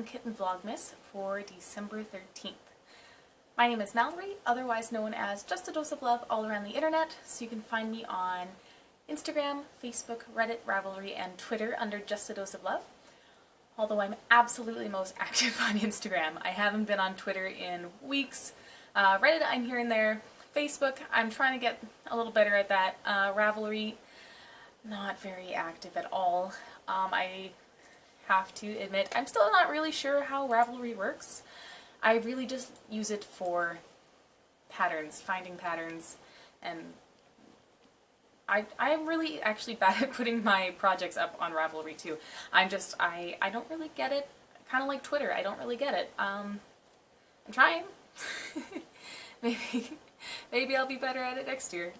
Kitten Vlogmas for December 13th. My name is Mallory, otherwise known as JustADoseOfLove all around the internet, so you can find me on Instagram, Facebook, Reddit, Ravelry, and Twitter under JustADoseOfLove. Although I'm absolutely most active on Instagram. I haven't been on Twitter in weeks. Reddit, I'm here and there. Facebook, I'm trying to get a little better at that. Ravelry, not very active at all. I have to admit, I'm still not really sure how Ravelry works. I really just use it for patterns, finding patterns, and I'm really actually bad at putting my projects up on Ravelry too. I don't really get it, kind of like Twitter, I don't really get it. I'm trying. Maybe I'll be better at it next year.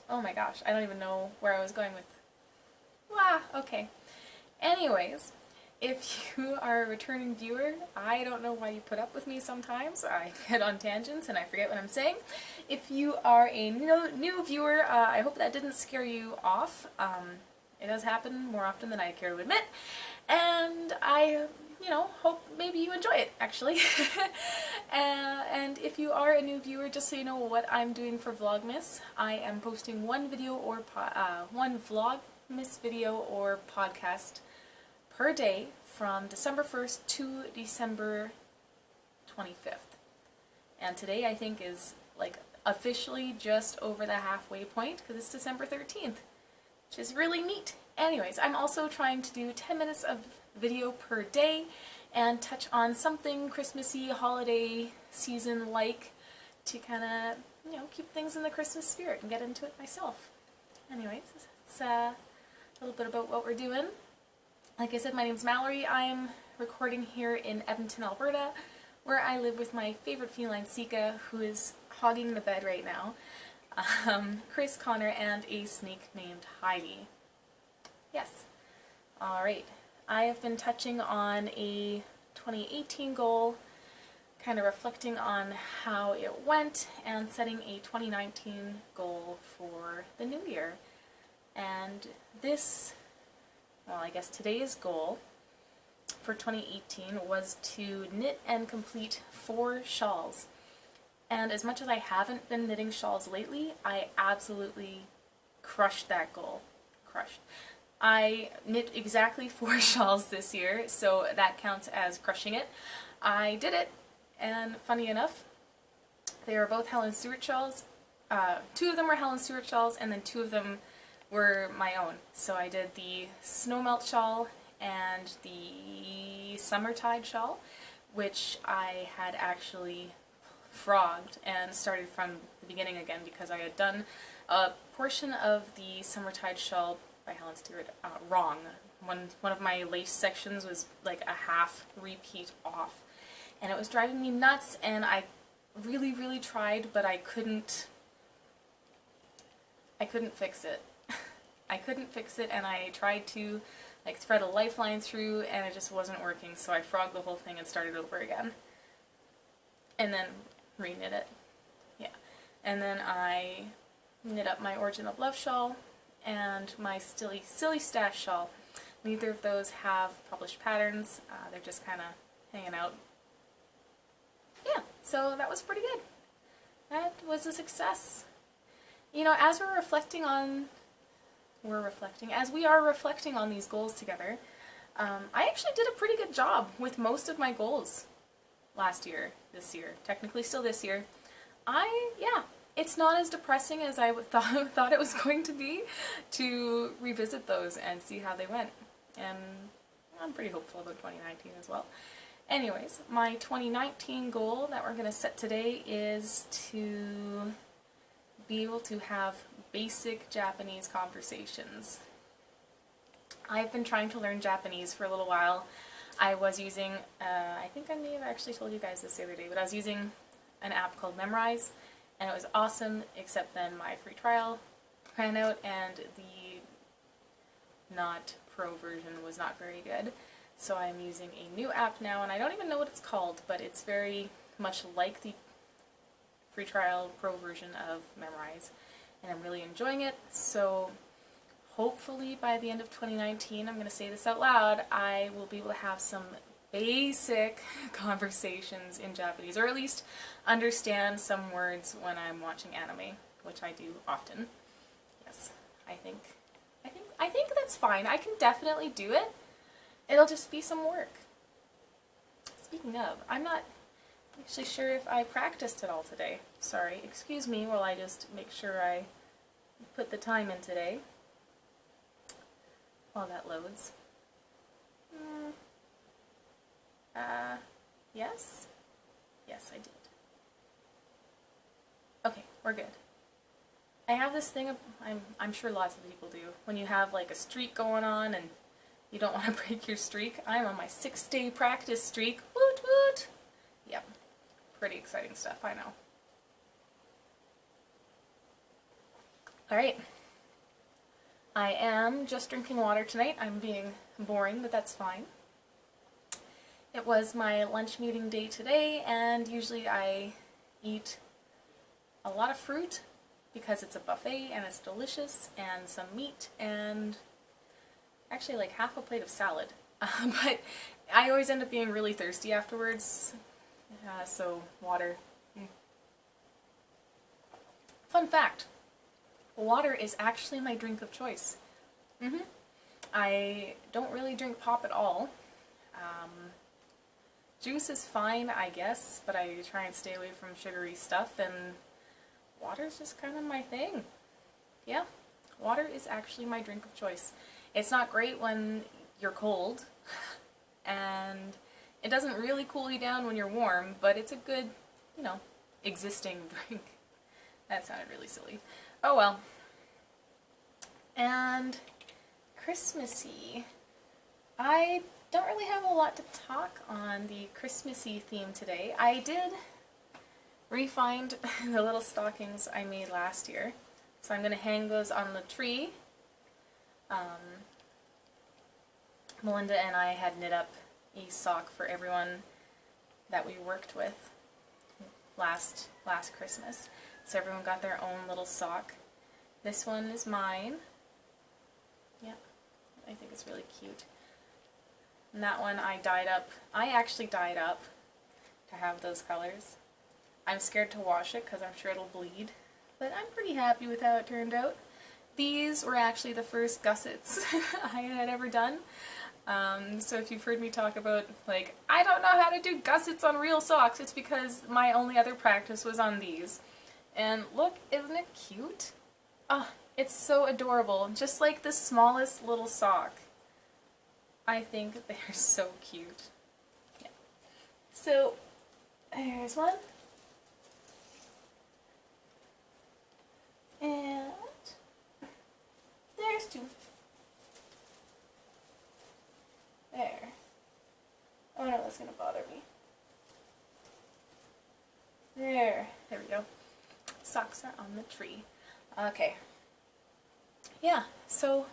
Oh my gosh, I don't even know where I was going with. Okay. Anyways, if you are a returning viewer, I don't know why you put up with me sometimes. I get on tangents and I forget what I'm saying. If you are a new viewer, I hope that didn't scare you off. It does happen more often than I care to admit. And I hope maybe you enjoy it, actually. And if you are a new viewer, just so you know what I'm doing for Vlogmas, I am posting one Vlogmas video or podcast per day from December 1st to December 25th. And today I think is like officially just over the halfway point because it's December 13th, which is really neat. Anyways, I'm also trying to do 10 minutes of video per day and touch on something Christmassy, holiday season like to kind of, keep things in the Christmas spirit and get into it myself. Anyways, it's a little bit about what we're doing. Like I said, my name's Mallory. I'm recording here in Edmonton, Alberta, where I live with my favorite feline, Sika, who is hogging the bed right now, Chris, Connor, and a snake named Heidi. Yes. Alright. I have been touching on a 2018 goal, kind of reflecting on how it went, and setting a 2019 goal for the new year. And I guess today's goal for 2018 was to knit and complete 4 shawls. And as much as I haven't been knitting shawls lately, I absolutely crushed that goal. Crushed. I knit exactly 4 shawls this year, so that counts as crushing it. I did it, and funny enough, they were both Helen Stewart shawls. 2 of them were Helen Stewart shawls, and then 2 of them were my own. So I did the Snowmelt shawl and the Summertide shawl, which I had actually frogged and started from the beginning again because I had done a portion of the Summertide shawl by Helen Stewart wrong. One of my lace sections was like a half repeat off, and it was driving me nuts, and I really tried, but I couldn't fix it. I couldn't fix it, and I tried to thread a lifeline through, and it just wasn't working, so I frogged the whole thing and started over again. And then re-knit it. Yeah. And then I knit up my Origin of Love shawl and my Silly Stash shawl. Neither of those have published patterns. They're just kind of hanging out. Yeah, so that was pretty good. That was a success. As we are reflecting on these goals together, I actually did a pretty good job with most of my goals this year, technically still this year. It's not as depressing as I thought it was going to be to revisit those and see how they went. And I'm pretty hopeful about 2019 as well. Anyways, my 2019 goal that we're going to set today is to be able to have basic Japanese conversations. I've been trying to learn Japanese for a little while. I was using, I think I may have actually told you guys this the other day, but I was using an app called Memrise, and it was awesome, except then my free trial ran out and the not pro version was not very good. So I'm using a new app now, and I don't even know what it's called, but it's very much like the free trial pro version of Memrise, and I'm really enjoying it. So hopefully by the end of 2019, I'm going to say this out loud, I will be able to have some basic conversations in Japanese, or at least understand some words when I'm watching anime, which I do often. Yes, I think that's fine. I can definitely do it. It'll just be some work. Speaking of, I'm not actually sure if I practiced at all today. Sorry, excuse me while I just make sure I put the time in today. While that loads. Yes? Yes, I did. Okay, we're good. I have this thing, I'm sure lots of people do, when you have like a streak going on and you don't want to break your streak. I'm on my 6-day practice streak. Woot woot! Yep. Pretty exciting stuff, I know. Alright. I am just drinking water tonight. I'm being boring, but that's fine. It was my lunch meeting day today, and usually I eat a lot of fruit because it's a buffet and it's delicious, and some meat, and actually like half a plate of salad. But I always end up being really thirsty afterwards, so water. Fun fact, water is actually my drink of choice. I don't really drink pop at all. Juice is fine, I guess, but I try and stay away from sugary stuff, and water's just kind of my thing. Yeah, water is actually my drink of choice. It's not great when you're cold, and it doesn't really cool you down when you're warm, but it's a good, you know, existing drink. That sounded really silly. Oh well. And Christmassy. I don't really have a lot to talk on the Christmassy theme today. I did re-find the little stockings I made last year, so I'm going to hang those on the tree. Melinda and I had knit up a sock for everyone that we worked with last Christmas, so everyone got their own little sock. This one is mine. Yeah, I think it's really cute. And that one I dyed up. I actually dyed up to have those colors. I'm scared to wash it because I'm sure it'll bleed, but I'm pretty happy with how it turned out. These were actually the first gussets I had ever done. So if you've heard me talk about, like, I don't know how to do gussets on real socks, it's because my only other practice was on these. And look, isn't it cute? Oh, it's so adorable. Just like the smallest little sock. I think they're so cute. Yeah. So, there's one. And there's two. There. Oh no, that's gonna bother me. There. There we go. Socks are on the tree. Okay. Yeah, so,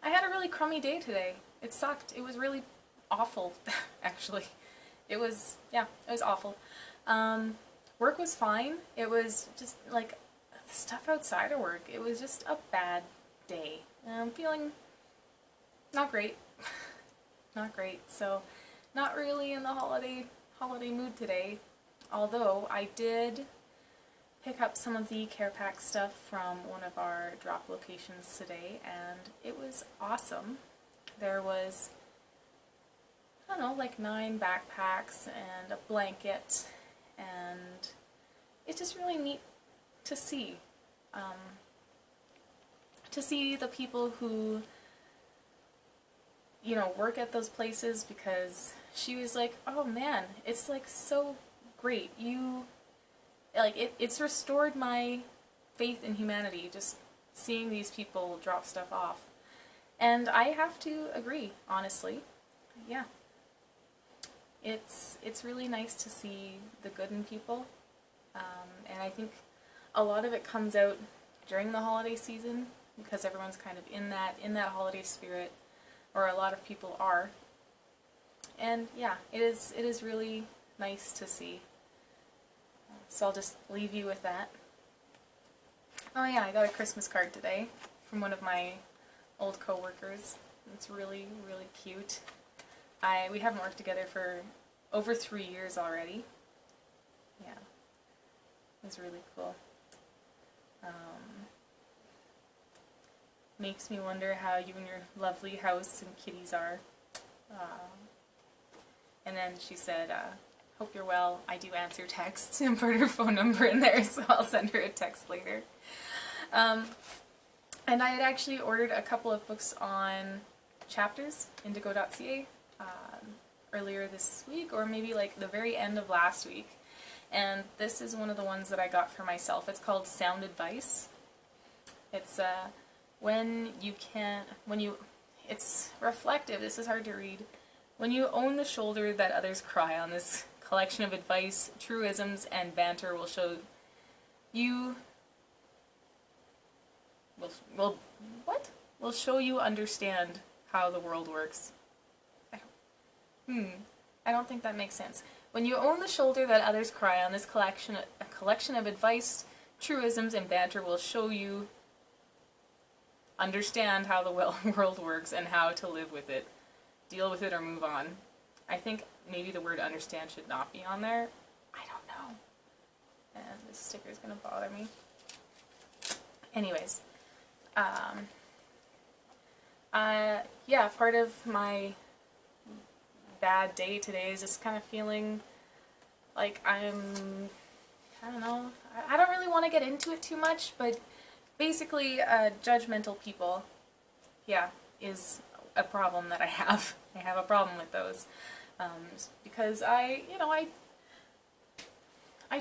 I had a really crummy day today. It sucked. It was really awful, actually. It was awful. Work was fine. It was just, like, stuff outside of work. It was just a bad day. I'm feeling not great. Not great. So, not really in the holiday mood today. Although, I did pick up some of the care pack stuff from one of our drop locations today, and it was awesome. There was, I don't know, like 9 backpacks and a blanket, and it's just really neat to see. To see the people who, you know, work at those places, because she was like, oh man, it's like so great. It's restored my faith in humanity, just seeing these people drop stuff off. And I have to agree, honestly. Yeah. It's really nice to see the good in people. And I think a lot of it comes out during the holiday season, because everyone's kind of in that holiday spirit, or a lot of people are. And yeah, it is really nice to see. So I'll just leave you with that. Oh yeah, I got a Christmas card today from one of my old co-workers. It's really, really cute. We haven't worked together for over 3 years already. Yeah, it's really cool. Makes me wonder how you and your lovely house and kitties are. And then she said, hope you're well. I do answer texts, and put her phone number in there, so I'll send her a text later. And I had actually ordered a couple of books on chapters, indigo.ca, earlier this week, or maybe like the very end of last week. And this is one of the ones that I got for myself. It's called Sound Advice. It's it's reflective. This is hard to read. When you own the shoulder that others cry on, this collection of advice, truisms, and banter will show you will show you understand how the world works. I don't think that makes sense. When you own the shoulder that others cry on, this collection of advice, truisms, and banter will show you understand how the world works and how to live with it, deal with it, or move on. I think maybe the word understand should not be on there. I don't know. And this sticker is going to bother me. Anyways, yeah, part of my bad day today is just kind of feeling like I don't know, I don't really want to get into it too much, but basically, judgmental people, yeah, is a problem that I have. I have a problem with those, because I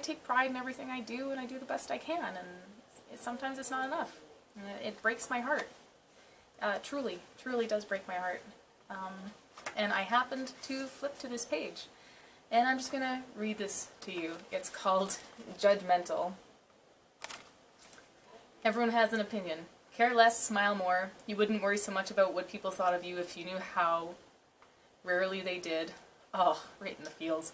take pride in everything I do, and I do the best I can, and sometimes it's not enough. It breaks my heart. Truly does break my heart. And I happened to flip to this page, and I'm just gonna read this to you. It's called Judgmental. Everyone has an opinion. Care less, smile more. You wouldn't worry so much about what people thought of you if you knew how rarely they did. Oh, right in the feels.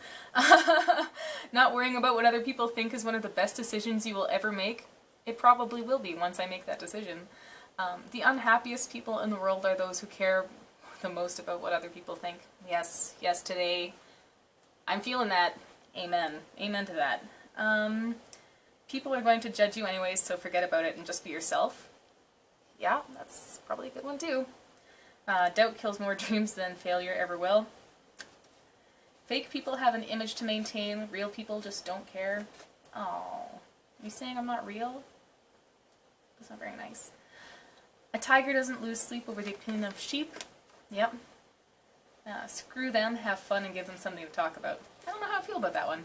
Not worrying about what other people think is one of the best decisions you will ever make. It probably will be once I make that decision. The unhappiest people in the world are those who care the most about what other people think. Yes, today I'm feeling that. Amen. Amen to that. People are going to judge you anyways, so forget about it and just be yourself. Yeah, that's probably a good one too. Doubt kills more dreams than failure ever will. Fake people have an image to maintain. Real people just don't care. Oh, you saying I'm not real? That's not very nice. A tiger doesn't lose sleep over the opinion of sheep. Yep. Screw them, have fun, and give them something to talk about. I don't know how I feel about that one.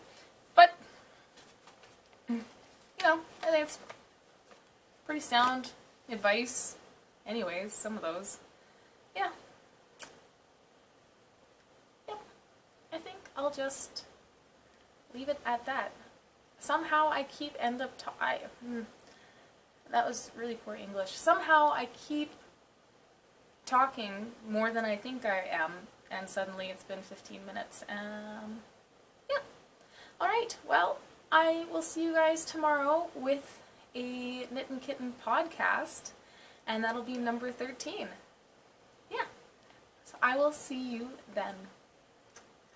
But, I think it's pretty sound advice. Anyways, some of those. Yeah. Yep. I think I'll just leave it at that. Somehow I keep that was really poor English. Somehow I keep talking more than I think I am, and suddenly it's been 15 minutes. Yeah. Alright, well, I will see you guys tomorrow with a Knittin Kitten podcast, and that'll be number 13. Yeah. So I will see you then.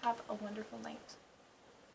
Have a wonderful night.